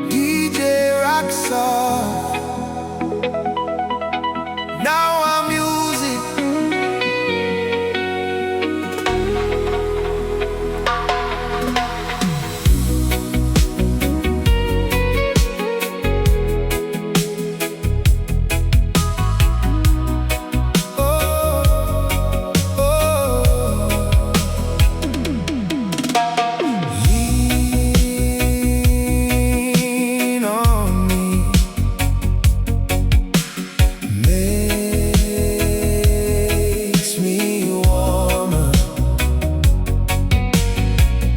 DJ Raksawfj, NAUA music. Lean on me, makes me warmer.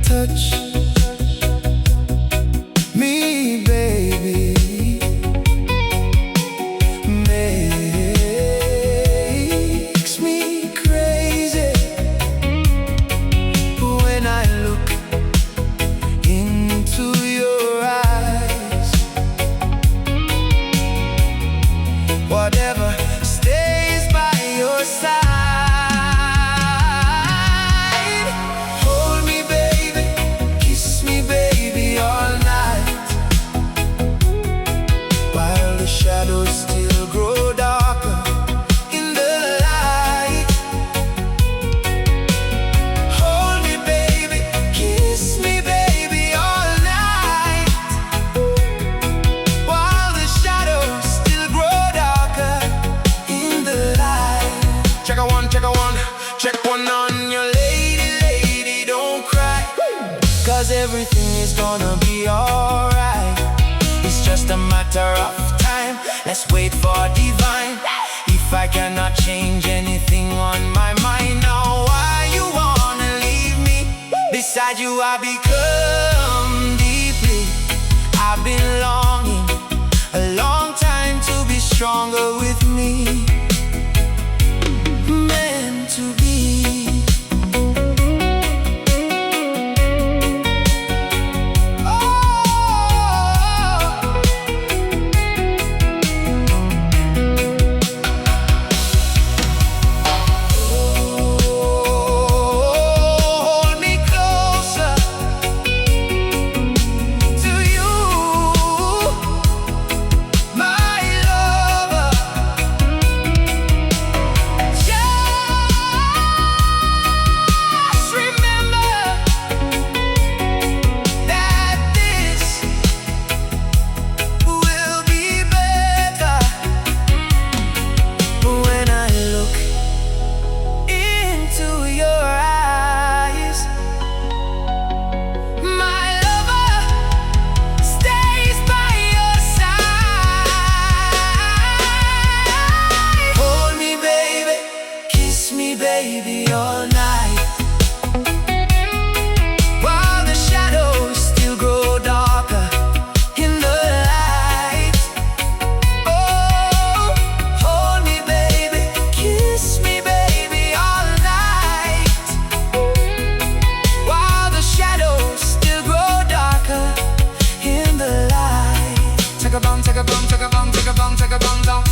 Touch me, baby, makes me crazy when I look into your eyes. Whatever stays by your side. Hold me, baby, kiss me, baby, all night, while the shadows still grow darker in the light. Hold me, baby, kiss me, baby, all night, while the shadows still grow darker in the light. Check a one, check one on your lady, lady, don't cry, 'cause everything is gonna be alright. It's just a matter of time, let's wait for divine. If I cannot change anything on my mind, now why you wanna leave me? Beside you I become deeply. I've been longing a long time to be stronger with me, meant to be. Hold me closer to you, my lover. Just remember that this will be better when I look into your eyes. My lover stays by your side. Hold me, baby, kiss me, baby, all night, while the shadows still grow darker in the light. Oh, hold me, baby, kiss me, baby, all night, while the shadows still grow darker in the light. Take a bump, take a bump, take a bump, take a bump, take a bump down.